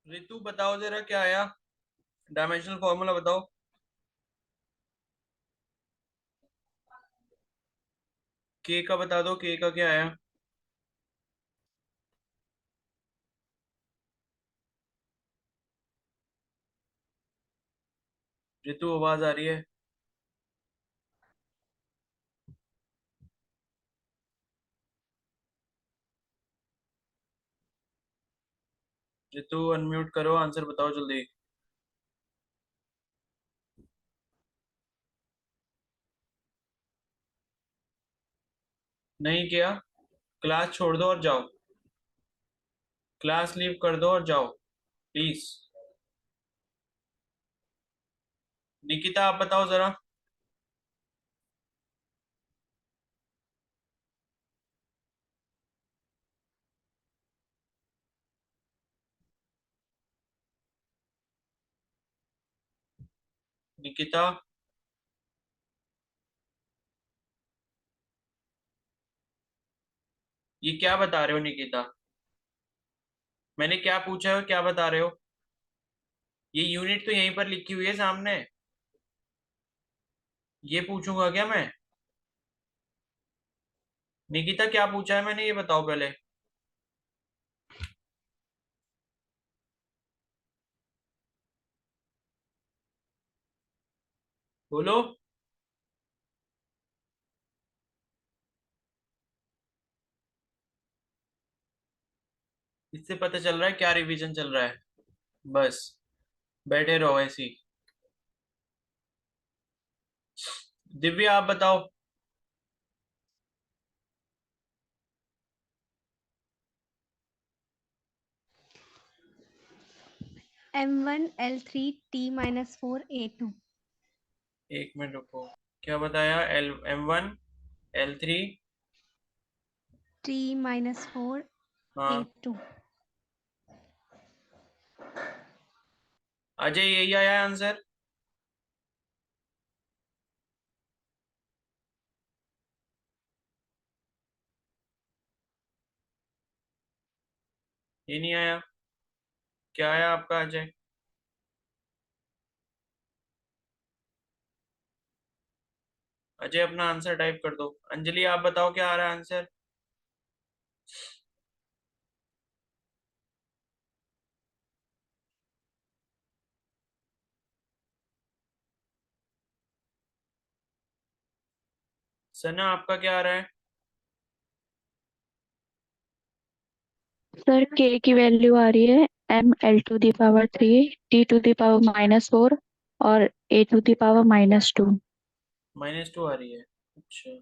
ऋतु बताओ जरा क्या आया। डायमेंशनल फॉर्मूला बताओ। के का बता दो, के का क्या आया। ऋतु आवाज आ रही है। ऋतु अनम्यूट करो, आंसर बताओ जल्दी। नहीं किया। क्लास छोड़ दो और जाओ। क्लास लीव कर दो और जाओ प्लीज। निकिता आप बताओ जरा। निकिता। ये क्या बता रहे हो निकिता। मैंने क्या पूछा है, क्या बता रहे हो। ये यूनिट तो यहीं पर लिखी हुई है सामने। ये पूछूंगा क्या मैं। निकिता क्या पूछा है मैंने, ये बताओ पहले। बोलो। इससे पता चल रहा है क्या रिवीजन चल रहा है। बस बैठे रहो ऐसी। दिव्या आप बताओ। M1 L3 T-4 A2। एक मिनट रुको। क्या बताया, M1 L3। T-4 हाँ। A2। अजय यही आया आंसर। ये नहीं आया। क्या आया आपका अजय। अजय अपना आंसर टाइप कर दो। अंजलि आप बताओ क्या आ रहा है आंसर। सना आपका क्या आ रहा है। सर के की वैल्यू आ रही है M L to the power 3 T to the power -4 और A to the power -2। -2 आ रही है। अच्छा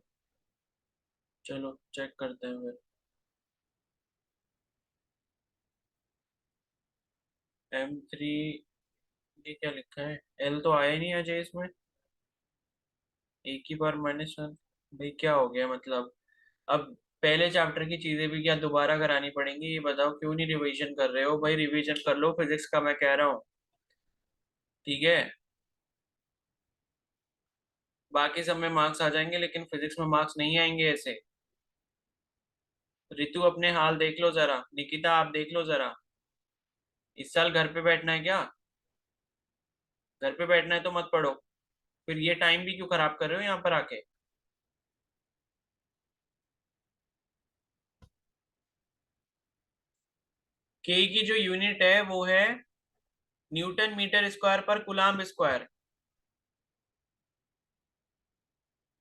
चलो चेक करते हैं फिर। M3। ये क्या लिखा है। एल तो आया ही नहीं अजय इसमें। एक ही बार -1। भाई क्या हो गया मतलब। अब पहले चैप्टर की चीजें भी क्या दोबारा करानी पड़ेंगी, ये बताओ क्यों नहीं रिवीजन कर रहे हो भाई। रिवीजन कर लो फिजिक्स का, मैं कह रहा हूँ। ठीक है। बाकी सब में मार्क्स आ जाएंगे लेकिन फिजिक्स में मार्क्स नहीं आएंगे ऐसे। रितु अपने हाल देख लो जरा, निकिता आप देख लो जरा। इस साल घर पे बैठना है क्या। घर पे बैठना है तो मत पढ़ो। फिर ये टाइम भी क्यों खराब कर रहे हो यहाँ पर आके। के की जो यूनिट है वो है न्यूटन मीटर स्क्वायर पर कुलाम्ब स्क्वायर।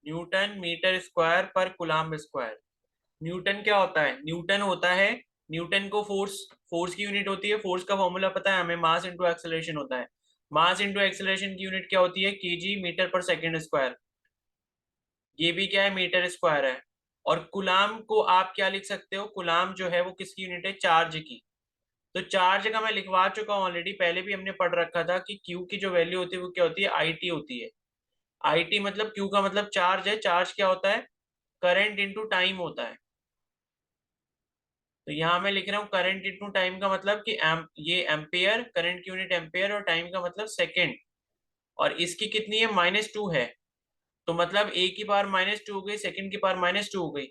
न्यूटन मीटर स्क्वायर पर कुलाम्ब स्क्वायर। न्यूटन क्या होता है, न्यूटन होता है। न्यूटन को फोर्स, फोर्स की यूनिट होती है। फोर्स का फॉर्मूला पता है हमें, मास इंटू एक्सेलरेशन होता है। मास इंटू एक्सेलरेशन की यूनिट क्या होती है, केजी मीटर पर सेकंड स्क्वायर। ये भी क्या है, मीटर स्क्वायर है। और कुलाम को आप क्या लिख सकते हो, कुलाम जो है वो किसकी यूनिट है, चार्ज की। तो चार्ज का मैं लिखवा चुका हूं ऑलरेडी, पहले भी हमने पढ़ रखा था कि क्यू की जो वैल्यू होती है वो क्या होती है, आई टी होती है। आई टी मतलब क्यू का मतलब चार्ज है। चार्ज क्या होता है, करंट इंटू टाइम होता है। तो यहाँ मैं लिख रहा हूँ करंट इंटू टाइम का मतलब कि ये एम्पेयर, करंट की यूनिट एम्पेयर और टाइम का मतलब सेकेंड। और इसकी कितनी है, -2 है। तो मतलब ए की पावर -2 हो गई, सेकंड की पावर -2 हो गई।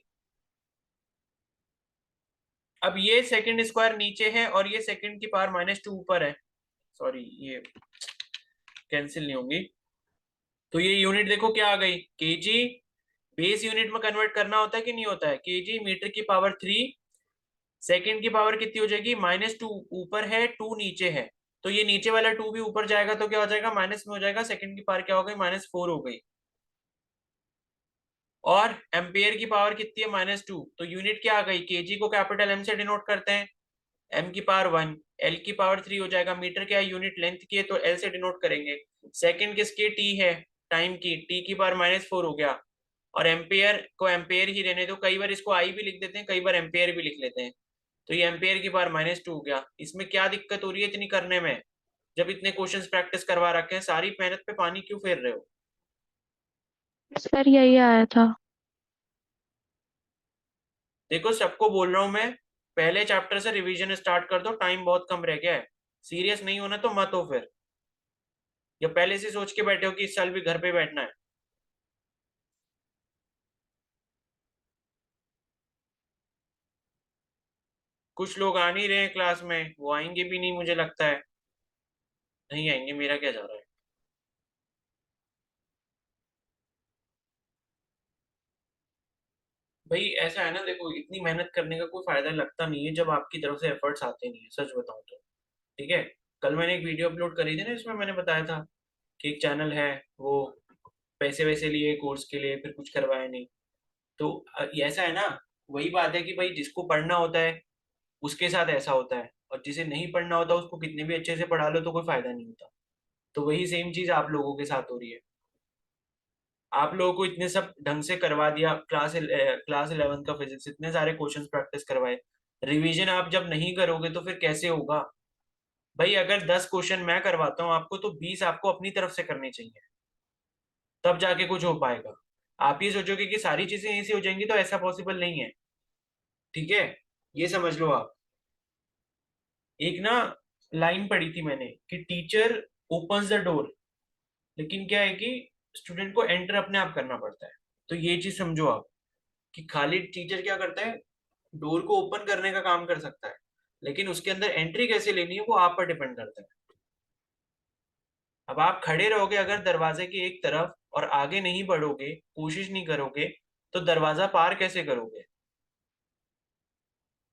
अब ये सेकंड स्क्वायर नीचे है और ये सेकंड की पावर -2 ऊपर है, सॉरी ये कैंसिल नहीं होंगी। तो ये यूनिट देखो क्या आ गई, केजी। बेस यूनिट में कन्वर्ट करना होता है कि नहीं होता है, केजी मीटर की पावर 3, सेकंड की पावर कितनी हो जाएगी, -2 ऊपर है 2 नीचे है, तो ये नीचे वाला 2 भी ऊपर जाएगा तो क्या हो जाएगा, माइनस में हो जाएगा, सेकंड की पावर क्या हो गई, -4 हो गई। और एम्पियर की पावर कितनी है, -2, तो यूनिट क्या आ गई, केजी को कैपिटल एम से डिनोट करते हैं, m की पावर 1, l की पावर 3 हो जाएगा, मीटर क्या है, यूनिट लेंथ की है तो l से डिनोट करेंगे, सेकंड किसकी, t है, टाइम की, t की पावर -4 हो गया, और एम्पियर को एम्पियर ही रहने दो, कई बार इसको i भी लिख देते हैं, कई बार एम्पियर भी लिख लेते हैं, तो ये एम्पियर की पावर -2 हो गया। इसमें क्या दिक्कत हो रही है इतनी करने में, जब इतने क्वेश्चंस प्रैक्टिस करवा रखे हैं, सारी मेहनत पे पानी क्यों फेर रहे हो। सर यही आया था। देखो सबको बोल रहा हूं मैं, पहले चैप्टर से रिवीजन स्टार्ट कर दो, टाइम बहुत कम रह गया है, सीरियस नहीं होना तो मत हो फिर, या पहले से सोच के बैठे हो कि इस साल भी घर पे बैठना है। कुछ लोग आ नहीं रहे हैं क्लास में, वो आएंगे भी नहीं मुझे लगता है, नहीं आएंगे, मेरा क्या जा रहा है। भाई ऐसा है ना, देखो इतनी मेहनत करने का कोई फायदा लगता नहीं है जब आपकी तरफ से एफर्ट्स आते नहीं है, सच बताऊं तो। ठीक है, कल मैंने एक वीडियो अपलोड करी थी ना, इसमें मैंने बताया था कि एक चैनल है, वो पैसे वैसे लिए कोर्स के लिए, फिर कुछ करवाया नहीं। तो ये ऐसा है ना, वही बात है कि भाई जिसको पढ़ना होता है उसके साथ ऐसा होता है, और जिसे नहीं पढ़ना होता उसको कितने भी अच्छे से पढ़ा लो तो कोई फायदा नहीं होता। तो वही सेम चीज आप लोगों के साथ हो रही है, आप लोगों को इतने सब ढंग से करवा दिया, क्लास 11 का फिजिक्स, इतने सारे क्वेश्चंस प्रैक्टिस करवाए, रिवीजन आप जब नहीं करोगे तो फिर कैसे होगा। भाई अगर 10 क्वेश्चन मैं करवाता हूँ आपको, तो 20 आपको अपनी तरफ से करने चाहिए, तब जाके कुछ हो पाएगा। आप ये सोचोगे कि सारी चीजें ऐसी हो जाएंगी, तो ऐसा पॉसिबल नहीं है। ठीक है, ये समझ लो आप। एक ना लाइन पढ़ी थी मैंने कि टीचर ओपन्स द डोर, लेकिन क्या है कि स्टूडेंट को एंटर अपने आप करना पड़ता है। तो ये चीज समझो आप, कि खाली टीचर क्या करता है, डोर को ओपन करने का काम कर सकता है, लेकिन उसके अंदर एंट्री कैसे लेनी है वो आप पर डिपेंड करता है। अब आप खड़े रहोगे अगर दरवाजे की एक तरफ और आगे नहीं बढ़ोगे, कोशिश नहीं करोगे, तो दरवाजा पार कैसे करोगे।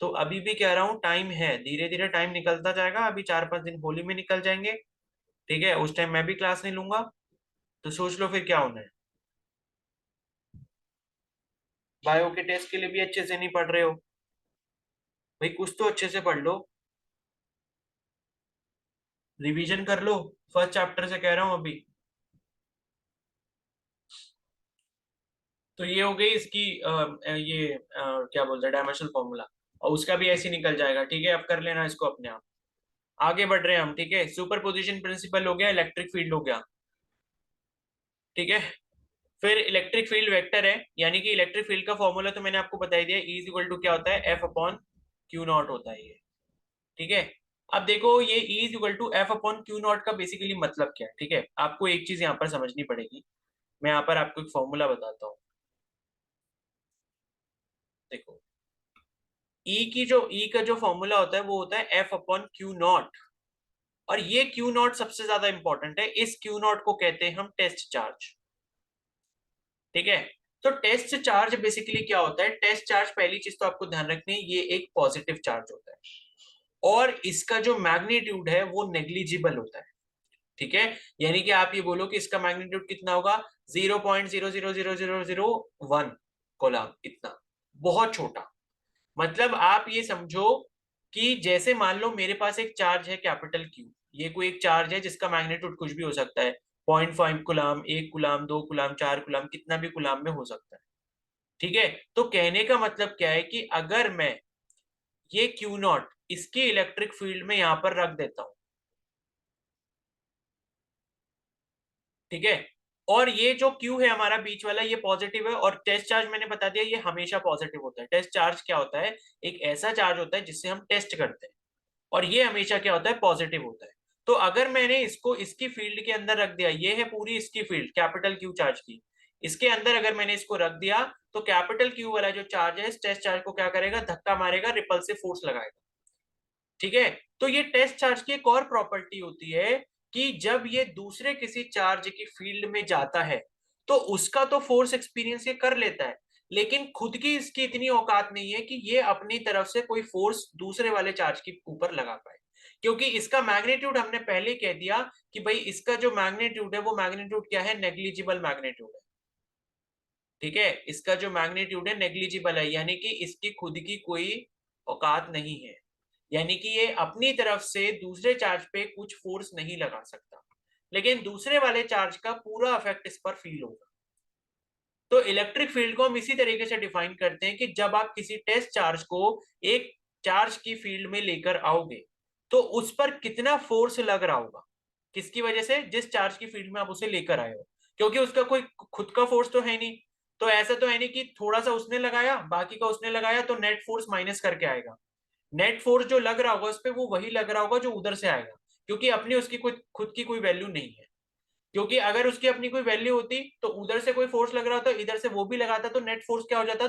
तो अभी भी कह रहा हूँ, टाइम है, धीरे धीरे टाइम निकलता जाएगा, अभी 4-5 दिन होली में निकल जाएंगे। ठीक है, उस टाइम मैं भी क्लास नहीं लूंगा, तो सोच लो फिर क्या होना है। बायो के टेस्ट के लिए भी अच्छे से नहीं पढ़ रहे हो, भाई कुछ तो अच्छे से पढ़ लो, रिवीजन कर लो, फर्स्ट चैप्टर से कह रहा हूं अभी। तो ये हो गई इसकी क्या बोलते हैं, डायमेंशनल फॉर्मूला, और उसका भी ऐसे ही निकल जाएगा। ठीक है, अब कर लेना इसको अपने आप। आगे बढ़ रहे हैं हम। ठीक है, सुपर पोजिशन प्रिंसिपल हो गया, इलेक्ट्रिक फील्ड हो गया। ठीक है, फिर इलेक्ट्रिक फील्ड वेक्टर है, यानी कि इलेक्ट्रिक फील्ड का फॉर्मूला तो मैंने आपको बता ही दिया, E इज इक्वल टू क्या होता है, एफ अपॉन क्यू नॉट होता है ये। ठीक है, अब देखो ये E is equal to F upon Q not का बेसिकली मतलब क्या है। ठीक है, आपको एक चीज यहाँ पर समझनी पड़ेगी, मैं यहाँ पर आपको एक फॉर्मूला बताता हूँ। देखो, ई का जो फॉर्मूला होता है वो होता है एफ अपॉन क्यू नॉट, और ये क्यू नॉट सबसे ज्यादा इंपॉर्टेंट है, इस क्यू नॉट को कहते हैं हम टेस्ट चार्ज। ठीक है, तो टेस्ट चार्ज बेसिकली क्या होता है, टेस्ट चार्ज पहली चीज तो आपको ध्यान रखनी है, ये एक पॉजिटिव चार्ज होता है, और इसका जो मैग्नीट्यूड है वो नेग्लिजिबल होता है। ठीक है, यानी कि आप ये बोलो कि इसका मैग्नीट्यूड कितना होगा, 0.0000001 कोलॉम्ब, इतना, बहुत छोटा। मतलब आप ये समझो कि जैसे मान लो मेरे पास एक चार्ज है कैपिटल क्यू, ये कोई एक चार्ज है जिसका मैग्नीट्यूड कुछ भी हो सकता है, 0.5 कुलाम, 1 कुलाम, 2 कुलाम, 4 कुलाम, कितना भी कुलाम में हो सकता है। ठीक है, तो कहने का मतलब क्या है कि अगर मैं ये क्यू नॉट इसके इलेक्ट्रिक फील्ड में यहां पर रख देता हूं, ठीक है, और ये जो क्यू है हमारा बीच वाला ये पॉजिटिव है, और टेस्ट चार्ज मैंने बता दिया ये हमेशा पॉजिटिव होता है। टेस्ट चार्ज क्या होता है, एक ऐसा चार्ज होता है जिससे हम टेस्ट करते हैं, और ये हमेशा क्या होता है, पॉजिटिव होता है। तो अगर मैंने इसको इसकी फील्ड के अंदर रख दिया, ये है पूरी इसकी फील्ड कैपिटल क्यू चार्ज की, इसके अंदर अगर मैंने इसको रख दिया तो कैपिटल क्यू वाला जो चार्ज है इस टेस्ट चार्ज को क्या करेगा, धक्का मारेगा, रिपल्सिव फोर्स लगाएगा। ठीक है, तो ये टेस्ट चार्ज की एक और प्रॉपर्टी होती है कि जब ये दूसरे किसी चार्ज की फील्ड में जाता है तो उसका तो फोर्स एक्सपीरियंस ये कर लेता है, लेकिन खुद की इसकी इतनी औकात नहीं है कि ये अपनी तरफ से कोई फोर्स दूसरे वाले चार्ज के ऊपर लगा पाए, क्योंकि इसका मैग्नीट्यूड हमने पहले कह दिया कि भाई इसका जो मैग्नीट्यूड है वो मैग्नीट्यूड क्या है, नेग्लिजिबल मैग्नीट्यूड है। ठीक है, इसका जो मैग्नीट्यूड है नेग्लिजिबल है, यानी कि इसकी खुद की कोई औकात नहीं है, यानी कि ये अपनी तरफ से दूसरे चार्ज पे कुछ फोर्स नहीं लगा सकता, लेकिन दूसरे वाले चार्ज का पूरा इफेक्ट इस पर फील होगा। तो इलेक्ट्रिक फील्ड को हम इसी तरीके से डिफाइन करते हैं कि जब आप किसी टेस्ट चार्ज को एक चार्ज की फील्ड में लेकर आओगे तो उस पर कितना फोर्स लग रहा होगा, किसकी वजह से, जिस चार्ज की फील्ड में आप उसे लेकर आए हो, क्योंकि उसका कोई खुद का फोर्स तो है नहीं, तो ऐसा तो है नहीं कि थोड़ा सा उसने लगाया बाकी का उसने लगाया तो नेट फोर्स माइनस करके आएगा। नेट फोर्स जो लग रहा होगा उस पर वो वही लग रहा होगा जो उधर से आएगा, क्योंकि अपनी उसकी कोई खुद की कोई वैल्यू नहीं है। क्योंकि अगर उसकी अपनी कोई वैल्यू होती तो उधर से कोई फोर्स लग रहा होता, इधर से वो भी लगाता, तो नेट फोर्स क्या हो जाता,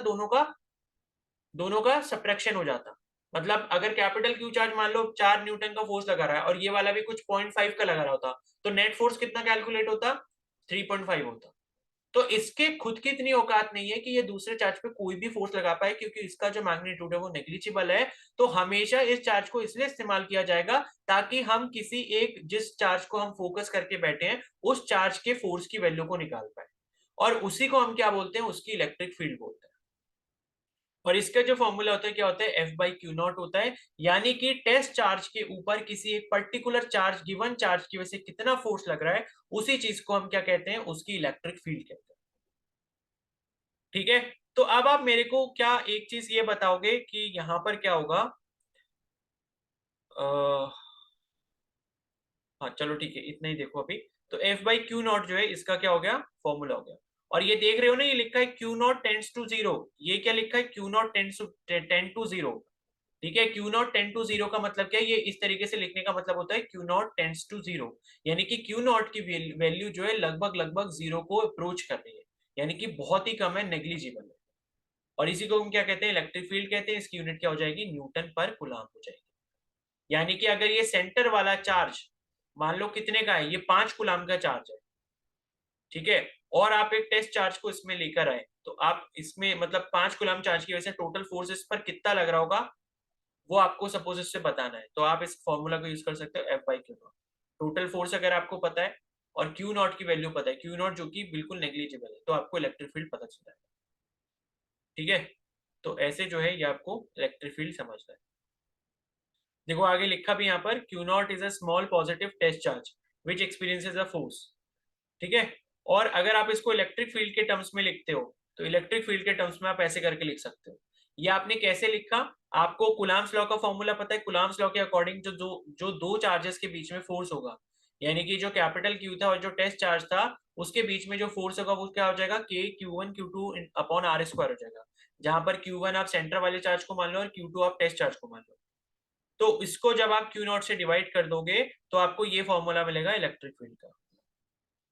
दोनों का सब्ट्रैक्शन हो जाता। मतलब अगर कैपिटल क्यू चार्ज मान लो 4 न्यूटन का फोर्स लगा रहा है और ये वाला भी कुछ 0.5 का लगा रहा होता, तो नेट फोर्स कितना कैलकुलेट होता, 3.5 होता। तो इसके खुद की इतनी औकात नहीं है कि ये दूसरे चार्ज पे कोई भी फोर्स लगा पाए, क्योंकि इसका जो मैग्नीट्यूड है वो नेग्लिजिबल है। तो हमेशा इस चार्ज को इसलिए इस्तेमाल किया जाएगा ताकि हम किसी एक, जिस चार्ज को हम फोकस करके बैठे हैं उस चार्ज के फोर्स की वैल्यू को निकाल पाए, और उसी को हम क्या बोलते हैं, उसकी इलेक्ट्रिक फील्ड बोलते हैं। और इसका जो फॉर्मूला होता है क्या होता है, एफ बाई क्यू नॉट होता है, यानी कि टेस्ट चार्ज के ऊपर किसी एक पर्टिकुलर चार्ज, गिवन चार्ज की वजह से कितना फोर्स लग रहा है, उसी चीज को हम क्या कहते हैं, उसकी इलेक्ट्रिक फील्ड कहते हैं। ठीक है, तो अब आप मेरे को क्या एक चीज ये बताओगे कि यहां पर क्या होगा, हाँ चलो ठीक है, इतना ही देखो अभी। तो एफ बाई क्यू नॉट जो है इसका क्या हो गया, फॉर्मूला हो गया। और ये देख रहे हो ना, ये लिखा है Q not tends to zero, ये क्या लिखा है, Q not tend to zero. ठीक है, क्यू नॉट 10 टू 0 का मतलब क्या है, ये इस तरीके से लिखने का मतलब होता है क्यू नॉट टेंस टू 0, यानी कि क्यू नॉट की वैल्यू जो है लगभग लगभग 0 को अप्रोच कर रही है, यानी कि बहुत ही कम है, नेग्लिजिबल है। और इसी को हम क्या कहते हैं, इलेक्ट्रिक फील्ड कहते हैं। इसकी यूनिट क्या हो जाएगी, न्यूटन पर कूलम्ब हो जाएगी। यानी कि अगर ये सेंटर वाला चार्ज मान लो कितने का है, ये 5 कूलम्ब का चार्ज है, ठीक है, और आप एक टेस्ट चार्ज को इसमें लेकर आए, तो आप इसमें मतलब 5 कूलम्ब चार्ज की वजह से टोटल फोर्स इस पर कितना लग रहा होगा वो आपको सपोज इससे बताना है, तो आप इस फॉर्मूला को यूज कर सकते हो, F by Q not. Total force अगर आपको पता है और क्यू नॉट की वैल्यू पता है, क्यू नॉट जो कि बिल्कुल नेग्लिजिबल है, तो आपको इलेक्ट्रिक फील्ड पता चल जाएगा। ठीक है, तो ऐसे जो है ये आपको इलेक्ट्रिक फील्ड समझना है। देखो आगे लिखा भी यहाँ पर, Q not is a small positive test charge which experiences a force. ठीक है, और अगर आप इसको इलेक्ट्रिक फील्ड के टर्म्स में लिखते हो तो इलेक्ट्रिक फील्ड के टर्म्स में आप ऐसे करके लिख सकते हो। ये आपने कैसे लिखा, आपको कुलाम्स लॉ का फॉर्मूला पता है, कुलाम्स लॉ के अकॉर्डिंग जो दो चार्जेस के बीच में फोर्स होगा, यानी कि जो कैपिटल क्यू था और जो टेस्ट चार्ज था उसके बीच में जो फोर्स होगा वो क्या हो जाएगा, K Q one Q two upon R square हो जाएगा, जहां पर क्यू वन आप सेंटर वाले चार्ज को मान लो और क्यू टू आप टेस्ट चार्ज को मान लो। तो इसको जब आप क्यू नॉट से डिवाइड कर दोगे तो आपको ये फॉर्मूला मिलेगा इलेक्ट्रिक फील्ड का।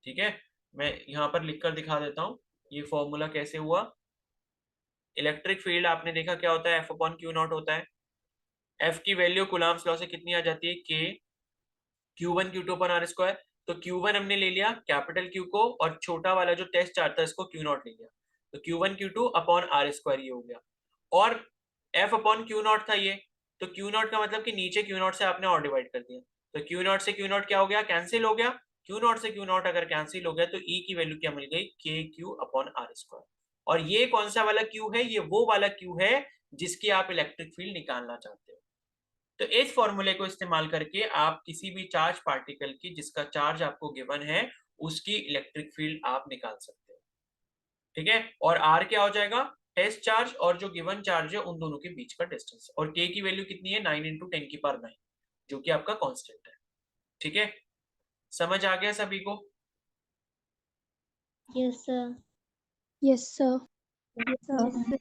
ठीक है, मैं यहाँ पर लिखकर दिखा देता हूँ ये फॉर्मूला कैसे हुआ। इलेक्ट्रिक फील्ड आपने देखा क्या होता है, एफ अपॉन क्यू नॉट होता है। एफ की वैल्यू कुलाम्स लॉ से कितनी आ जाती है, K Q one Q two upon R square. तो क्यू वन हमने ले लिया कैपिटल क्यू को, और छोटा वाला जो टेस्ट चार्ज था इसको क्यू नॉट ले लिया, तो Q one Q two upon R square ये हो गया। और एफ अपॉन क्यू नॉट था ये, तो क्यू नॉट का मतलब कि नीचे क्यू नॉट से आपने और डिवाइड कर दिया, तो क्यू नॉट से क्यू नॉट क्या हो गया, कैंसिल हो गया। क्यू नॉट से क्यू नॉट अगर कैंसिल हो गया तो ई की वैल्यू क्या मिल गई, के क्यू अपॉन आर स्क्वायर। और ये कौन सा वाला क्यू है, ये वो वाला क्यू है जिसकी आप इलेक्ट्रिक फील्ड निकालना चाहते हो। तो इस फॉर्मूले को इस्तेमाल करके आप किसी भी चार्ज पार्टिकल की जिसका चार्ज आपको गिवन है उसकी इलेक्ट्रिक फील्ड आप निकाल सकते हो। ठीक है, और आर क्या हो जाएगा, टेस्ट चार्ज और जो गिवन चार्ज है उन दोनों के बीच का डिस्टेंस, और के की वैल्यू कितनी है, 9 इंटू 10 की पावर 9, जो कि आपका कांस्टेंट है। ठीक है, समझ आ गया सभी को? Yes sir. Yes sir.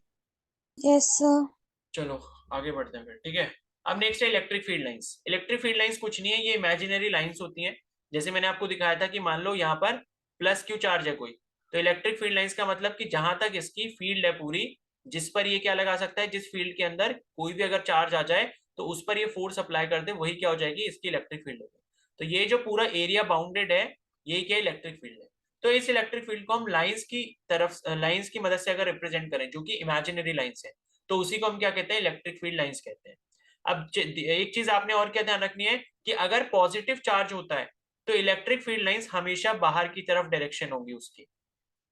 Yes sir. चलो आगे बढ़ते हैं फिर। ठीक है, अब नेक्स्ट है electric field lines. Electric field lines कुछ नहीं है, ये इमेजिनरी लाइंस होती हैं। जैसे मैंने आपको दिखाया था कि मान लो यहाँ पर प्लस क्यू चार्ज है कोई, तो इलेक्ट्रिक फील्ड लाइंस का मतलब कि जहां तक इसकी फील्ड है पूरी, जिस पर ये क्या लगा सकता है, जिस फील्ड के अंदर कोई भी अगर चार्ज आ जाए तो उस पर ये फोर्स अप्लाई कर दे, वही क्या हो जाएगी, इसकी इलेक्ट्रिक फील्ड होगी। तो ये जो पूरा एरिया बाउंडेड है, ये क्या इलेक्ट्रिक फील्ड है। तो इस इलेक्ट्रिक फील्ड को हम लाइंस की तरफ, लाइंस की मदद से अगर रिप्रेजेंट करें, जो कि इमेजिनरी लाइंस है, तो उसी को हम क्या कहते हैं, इलेक्ट्रिक फील्ड लाइंस कहते हैं। अब एक चीज आपने और क्या ध्यान रखनी है कि अगर पॉजिटिव चार्ज होता है तो इलेक्ट्रिक फील्ड लाइंस हमेशा बाहर की तरफ डायरेक्शन होगी उसकी,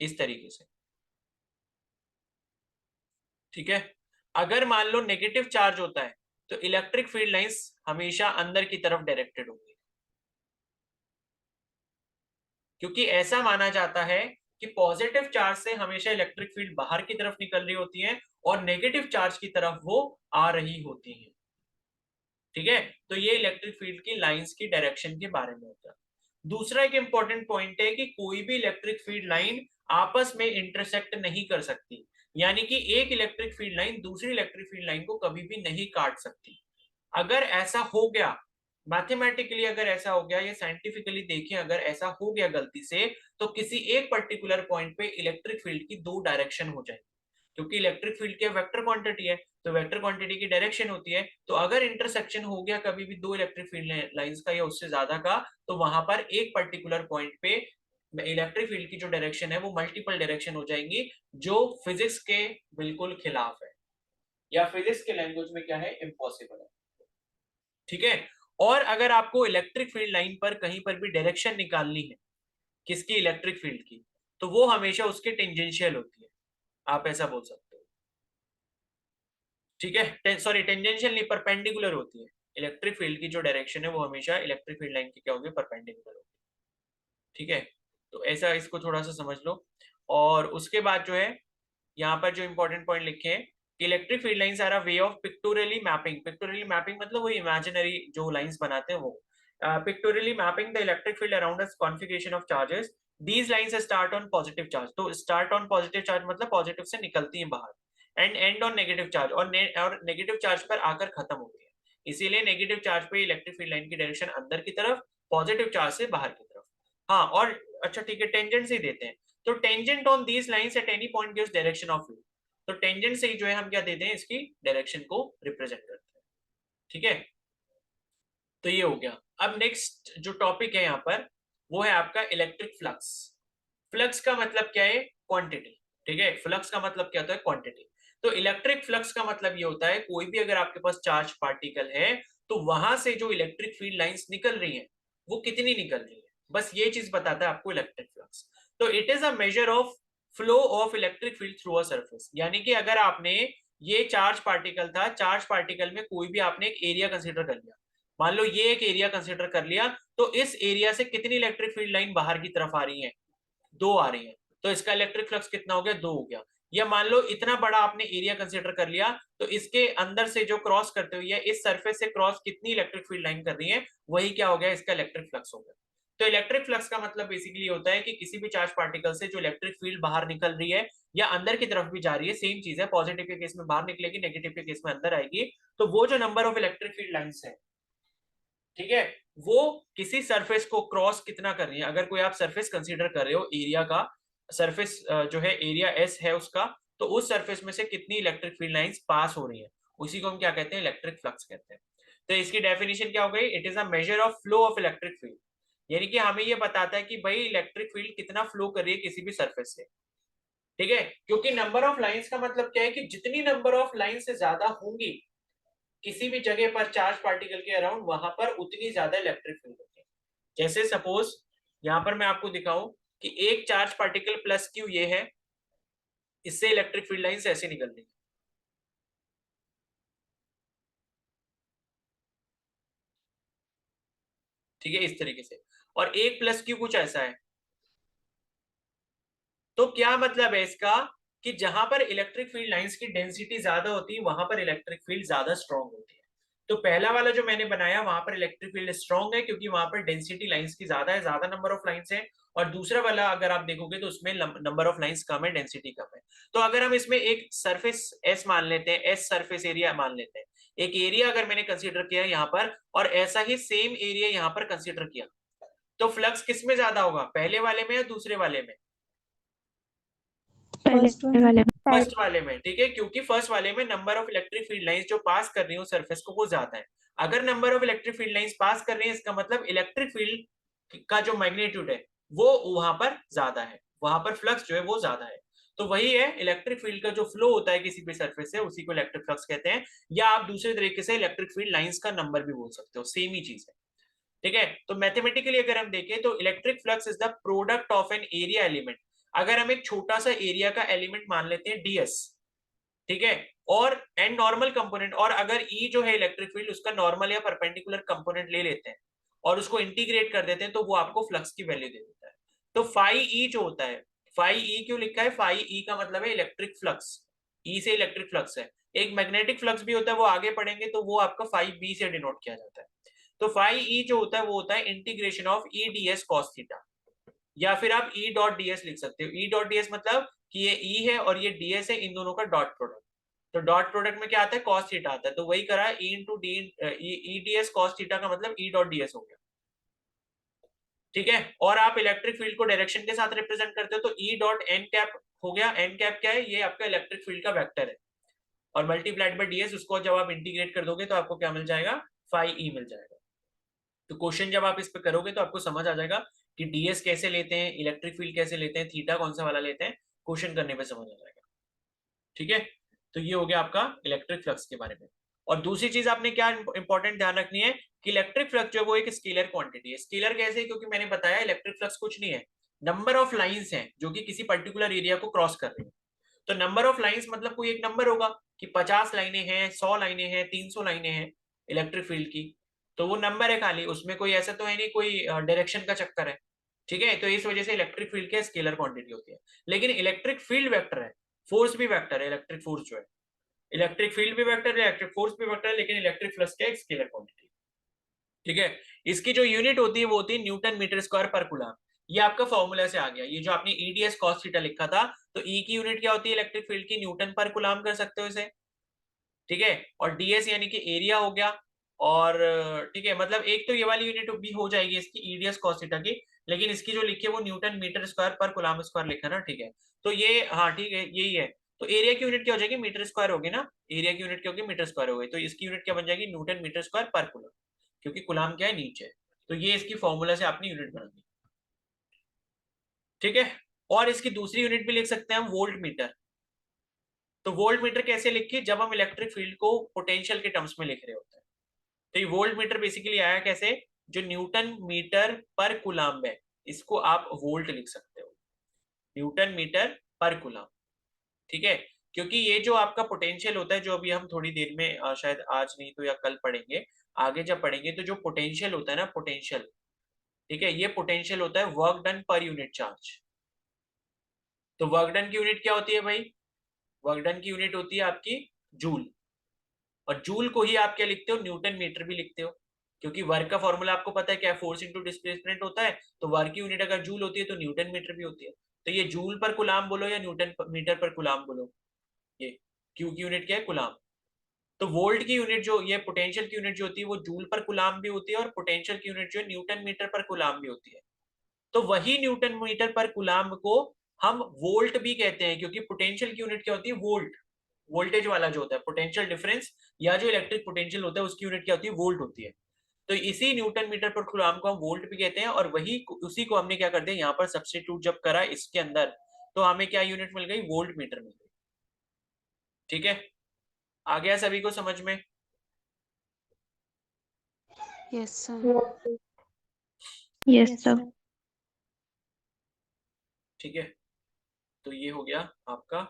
इस तरीके से। ठीक है। अगर मान लो नेगेटिव चार्ज होता है तो इलेक्ट्रिक फील्ड लाइंस हमेशा अंदर की तरफ डायरेक्टेड होंगी, क्योंकि ऐसा माना जाता है कि पॉजिटिव चार्ज से हमेशा इलेक्ट्रिक फील्ड बाहर की तरफ निकल रही होती है और नेगेटिव चार्ज की तरफ वो आ रही होती है। ठीक है। तो ये इलेक्ट्रिक फील्ड की लाइंस की डायरेक्शन के बारे में होता है। दूसरा एक इंपॉर्टेंट पॉइंट है कि कोई भी इलेक्ट्रिक फील्ड लाइन आपस में इंटरसेक्ट नहीं कर सकती, यानी कि एक इलेक्ट्रिक फील्ड लाइन दूसरी इलेक्ट्रिक फील्ड लाइन को कभी भी नहीं काट सकती। अगर ऐसा हो गया, मैथमेटिकली अगर ऐसा हो गया या साइंटिफिकली देखें अगर ऐसा हो गया गलती से, तो किसी एक पर्टिकुलर पॉइंट पे इलेक्ट्रिक फील्ड की दो डायरेक्शन हो जाएगी, क्योंकि इलेक्ट्रिक फील्ड की वेक्टर क्वांटिटी है, तो वेक्टर क्वांटिटी की डायरेक्शन होती है। तो अगर इंटरसेक्शन हो गया कभी भी दो इलेक्ट्रिक फील्ड लाइंस का या उससे ज्यादा का, तो वहां पर एक पर्टिकुलर पॉइंट पे इलेक्ट्रिक फील्ड की जो डायरेक्शन है वो मल्टीपल डायरेक्शन हो जाएंगी, जो फिजिक्स के बिल्कुल खिलाफ है, या फिजिक्स के लैंग्वेज में क्या है, इम्पॉसिबल है। ठीक है। और अगर आपको इलेक्ट्रिक फील्ड लाइन पर कहीं पर भी डायरेक्शन निकालनी है किसकी, इलेक्ट्रिक फील्ड की, तो वो हमेशा उसके टेंजेंशियल होती है, आप ऐसा बोल सकते हो। ठीक है, सॉरी टेंजेंशियल नहीं, परपेंडिकुलर होती है। इलेक्ट्रिक फील्ड की जो डायरेक्शन है वो हमेशा इलेक्ट्रिक फील्ड लाइन की क्या होगी, परपेंडिकुलर होगी। ठीक है। तो ऐसा इसको थोड़ा सा समझ लो। और उसके बाद जो है यहाँ पर जो इंपॉर्टेंट पॉइंट लिखे हैं कि electric field lines are a way of pictorially mapping, pictorially mapping मतलब वो इमेजिनरी जो लाइंस बनाते हैं वो, pictorially mapping the electric field around a configuration of charges, these lines start on positive charge, तो स्टार्ट ऑन पॉजिटिव चार्ज मतलब positive से निकलती है बाहर, and end on negative charge, और नेगेटिव चार्ज पर आकर खत्म होती है। इसीलिए नेगेटिव चार्ज पे इलेक्ट्रिक फील्ड लाइन की डायरेक्शन अंदर की तरफ, पॉजिटिव चार्ज से बाहर की तरफ। हाँ, और अच्छा ठीक है, टेंजेंट से ही देते हैं। तो tangent on these lines at any point gives direction of field, तो टेंजेंट से ही जो है हम क्या देते हैं, इसकी डायरेक्शन को रिप्रेजेंट करते हैं। ठीक है। तो ये हो गया। अब नेक्स्ट जो टॉपिक है यहाँ पर वो है आपका इलेक्ट्रिक फ्लक्स। फ्लक्स का मतलब क्या है, क्वांटिटी। ठीक है, फ्लक्स का मतलब क्या होता है, क्वांटिटी। तो इलेक्ट्रिक फ्लक्स का मतलब ये होता है कोई भी अगर आपके पास चार्ज पार्टिकल है तो वहां से जो इलेक्ट्रिक फील्ड लाइंस निकल रही हैं वो कितनी निकल रही है, बस ये चीज बताता है आपको इलेक्ट्रिक फ्लक्स। तो it is a measure of flow of electric field through a surface, यानी कि अगर आपने ये चार्ज पार्टिकल था, चार्ज पार्टिकल में कोई भी आपने एक एरिया कंसीडर कर लिया, मान लो ये एक एरिया कंसीडर कर लिया, तो इस एरिया से कितनी इलेक्ट्रिक फील्ड लाइन बाहर की तरफ आ रही है, दो आ रही है, तो इसका इलेक्ट्रिक फ्लक्स कितना हो गया, दो हो गया। या मान लो इतना बड़ा आपने एरिया कंसीडर कर लिया, तो इसके अंदर से जो क्रॉस करते हुए इस सरफेस से क्रॉस कितनी इलेक्ट्रिक फील्ड लाइन कर रही है, वही क्या हो गया, इसका इलेक्ट्रिक फ्लक्स हो गया। तो इलेक्ट्रिक फ्लक्स का मतलब बेसिकली होता है कि किसी भी चार्ज पार्टिकल से जो इलेक्ट्रिक फील्ड बाहर निकल रही है या अंदर की तरफ भी जा रही है, सेम चीज है, पॉजिटिव के केस में बाहर निकलेगी, नेगेटिव के केस में अंदर आएगी, तो वो जो number of electric field lines है, ठीक है, वो किसी सरफेस को क्रॉस कितना कर रही है। अगर कोई आप सरफेस कंसीडर कर रहे हो एरिया का, सरफेस जो है एरिया एस है उसका, तो उस सरफेस में से कितनी इलेक्ट्रिक फील्ड लाइंस पास हो रही है, उसी को हम क्या कहते हैं, इलेक्ट्रिक फ्लक्स कहते हैं। तो इसकी डेफिनेशन क्या हो गई, it is a measure of flow of electric field, यानी कि हमें ये बताता है कि भाई इलेक्ट्रिक फील्ड कितना फ्लो कर रही है किसी भी सरफेस से। ठीक है, क्योंकि नंबर ऑफ लाइंस का मतलब क्या है कि जितनी नंबर ऑफ लाइन से ज्यादा होंगी किसी भी जगह पर चार्ज पार्टिकल के अराउंड, वहां पर उतनी ज्यादा इलेक्ट्रिक फील्ड होती है। जैसे सपोज यहां पर मैं आपको दिखाऊं कि एक चार्ज पार्टिकल प्लस क्यू ये है, इससे इलेक्ट्रिक फील्ड लाइंस ऐसे निकल रही है। ठीक है, इस तरीके से, और एक प्लस क्यू कुछ ऐसा है। तो क्या मतलब है इसका, कि जहां पर इलेक्ट्रिक फील्ड लाइंस की डेंसिटी ज्यादा होती है वहां पर इलेक्ट्रिक फील्ड ज्यादा स्ट्रांग होती है। तो पहला वाला जो मैंने बनाया वहां पर इलेक्ट्रिक फील्ड स्ट्रांग है क्योंकि वहां पर डेंसिटी लाइंस की ज्यादा है, ज्यादा नंबर ऑफ लाइंस है। और दूसरा वाला अगर आप देखोगे तो उसमें नंबर ऑफ लाइंस कम है, डेंसिटी कम है। तो अगर हम इसमें एक सरफेस एस मान लेते हैं, एस सरफेस एरिया मान लेते हैं, एक एरिया अगर मैंने कंसिडर किया यहाँ पर और ऐसा ही सेम एरिया यहाँ पर कंसिडर किया, तो फ्लक्स किस में ज्यादा होगा, पहले वाले में या दूसरे वाले में, फर्स्ट वाले में फर्स्ट वाले में, ठीक है, क्योंकि फर्स्ट वाले में number of electric field lines जो पास कर रही है सरफेस को वो ज्यादा है। अगर number of electric field lines pass कर रही है इसका मतलब इलेक्ट्रिक फील्ड का जो मैग्नीट्यूड है वो वहां पर ज्यादा है, वहां पर फ्लक्स जो है वो ज्यादा है। तो वही है, इलेक्ट्रिक फील्ड का जो फ्लो होता है किसी भी सरफेस से उसी को इलेक्ट्रिक फ्लक्स कहते हैं, या आप दूसरे तरीके से इलेक्ट्रिक फील्ड लाइंस का नंबर भी बोल सकते हो, सेम ही चीज है। ठीक है, तो मैथमेटिकली अगर हम देखें तो electric flux is the product of an area element. अगर हम एक छोटा सा एरिया का एलिमेंट मान लेते हैं ds, ठीक है, और एन नॉर्मल कंपोनेंट, और अगर ई जो है इलेक्ट्रिक फील्ड उसका नॉर्मल या परपेंडिकुलर कंपोनेंट ले लेते हैं और उसको इंटीग्रेट कर देते हैं तो वो आपको फ्लक्स की वैल्यू दे देता है। तो फाई ई जो होता है, फाई ई क्यों लिखा है, फाई ई का मतलब है इलेक्ट्रिक फ्लक्स, ई से इलेक्ट्रिक फ्लक्स है। एक मैग्नेटिक फ्लक्स भी होता है, वो आगे पढ़ेंगे, तो वो आपका फाई बी से डिनोट किया जाता है। तो फाई ई जो होता है वो होता है integration of E D S cos theta, या फिर आप ई डॉट डी एस लिख सकते हो। ई डॉट डी एस मतलब कि ये ई है और ये डी एस है, इन दोनों का डॉट प्रोडक्ट। तो डॉट प्रोडक्ट में क्या आता है, कॉस थीटा आता है, तो वही करा ई इंटू डी, ई डी एस कॉस थीटा का मतलब ई डॉट डी एस हो गया। ठीक है, और आप इलेक्ट्रिक फील्ड को डायरेक्शन के साथ रिप्रेजेंट करते हो तो ई डॉट एन कैप हो गया। एन कैप क्या है, ये आपका इलेक्ट्रिक फील्ड का वेक्टर है, और मल्टीप्लाइड बाय डी एस, उसको जब आप इंटीग्रेट कर दोगे तो आपको क्या मिल जाएगा, फाई ई मिल जाएगा। तो क्वेश्चन जब आप इस पे करोगे तो आपको समझ आ जाएगा कि डीएस कैसे लेते हैं, इलेक्ट्रिक फील्ड कैसे लेते हैं, थीटा कौन सा वाला लेते हैं, क्वेश्चन करने पे समझ आ जाएगा। ठीक है, तो ये हो गया आपका इलेक्ट्रिक फ्लक्स के बारे में। और दूसरी चीज आपने क्या इंपॉर्टेंट ध्यान रखनी है कि इलेक्ट्रिक फ्लक्स जो है वो एक स्केलर क्वांटिटी है। स्केलर कैसे, क्योंकि मैंने बताया इलेक्ट्रिक फ्लक्स कुछ नहीं है, नंबर ऑफ लाइंस हैं जो कि किसी पर्टिकुलर एरिया को क्रॉस कर रही है। तो नंबर ऑफ लाइंस मतलब कोई एक नंबर होगा कि 50 लाइनें हैं, 100 लाइनें हैं, 300 लाइनें हैं इलेक्ट्रिक फील्ड की, तो वो नंबर है खाली, उसमें कोई ऐसा तो है नहीं कोई डायरेक्शन का चक्कर है। ठीक है, तो इस वजह से इलेक्ट्रिक फील्ड के स्केलर क्वांटिटी होती है। लेकिन इलेक्ट्रिक फील्ड वेक्टर है, फोर्स भी वेक्टर है, इलेक्ट्रिक फोर्स जो है, इलेक्ट्रिक फील्ड भी वेक्टर है, इलेक्ट्रिक फोर्स भी वेक्टर है, लेकिन इलेक्ट्रिक फ्लक्स क्या है, स्केलर क्वांटिटी। ठीक है, इसकी जो यूनिट होती है वो होती है न्यूटन मीटर स्क्वायर पर कूलम। ये आपका फॉर्मूला से आ गया, ये जो आपने ईडीएस कॉस थीटा लिखा था, तो ई की यूनिट क्या होती है इलेक्ट्रिक फील्ड की, न्यूटन पर कूलम कर सकते हो इसे। ठीक है, और डीएस यानी कि एरिया हो गया, और ठीक है, मतलब एक तो ये वाली यूनिट भी हो जाएगी इसकी ईडीएस कॉस थीटा की, लेकिन इसकी जो लिखी है वो न्यूटन मीटर स्क्वायर पर कूलम स्क्वायर लिखा ना। ठीक है, तो ये, हाँ ठीक है, यही है। तो एरिया की यूनिट क्या हो जाएगी, मीटर स्क्वायर होगी ना, एरिया की यूनिट क्या होगी, मीटर स्क्वायर हो गई, तो इसकी यूनिट क्या बन जाएगी, न्यूटन मीटर स्क्वायर पर कूलम, क्योंकि कूलम क्या है, नीचे। तो ये इसकी फॉर्मूला से आपने यूनिट बना दी। ठीक है, और इसकी दूसरी यूनिट भी लिख सकते हैं हम, वोल्ट मीटर। तो वोल्ट मीटर कैसे लिखिए, जब हम इलेक्ट्रिक फील्ड को पोटेंशियल के टर्म्स में लिख रहे होते हैं। तो ये वोल्ट मीटर बेसिकली आया कैसे, जो न्यूटन मीटर पर कूलम है इसको आप वोल्ट लिख सकते हो, न्यूटन मीटर पर कूलम। ठीक है, क्योंकि ये जो आपका पोटेंशियल होता है, जो अभी हम थोड़ी देर में शायद आज नहीं तो या कल पढ़ेंगे, आगे जब पढ़ेंगे, तो जो पोटेंशियल होता है ना, पोटेंशियल, ठीक है, ये पोटेंशियल होता है work done per unit charge. तो वर्क डन की यूनिट क्या होती है भाई, वर्क डन की यूनिट होती है आपकी जूल, और जूल को ही आप क्या लिखते हो, न्यूटन मीटर भी लिखते हो, क्योंकि वर्क का फॉर्मूला आपको पता है क्या, फोर्स इंटू डिस्प्लेसमेंट होता है, तो वर्क की यूनिट अगर जूल होती है तो न्यूटन मीटर भी होती है। तो ये जूल पर कूलम बोलो या न्यूटन मीटर पर कूलम बोलो, ये क्यू की यूनिट क्या है, कूलम। तो वोल्ट की यूनिट जो, ये पोटेंशियल की यूनिट जो होती है वो जूल पर कूलम भी होती है, और पोटेंशियल की यूनिट जो है न्यूटन मीटर पर कूलम भी होती है। तो वही न्यूटन मीटर पर कूलम को हम वोल्ट भी कहते हैं, क्योंकि पोटेंशियल की यूनिट क्या होती है, वोल्ट, वोल्टेज वाला जो होता है पोटेंशियल डिफरेंस, या जो इलेक्ट्रिक पोटेंशियल होता है उसकी यूनिट क्या होती है, वोल्ट होती है। तो इसी न्यूटन मीटर पर कूलम को हम वोल्ट भी कहते हैं, और वही उसी को हमने क्या कर दिया यहाँ पर सब्स्टिट्यूट जब करा इसके अंदर, तो हमें क्या यूनिट मिल गई, वोल्ट मीटर मिल गई। ठीक है, आ गया सभी को समझ में। Yes sir. Yes sir. ठीक है, तो ये हो गया आपका।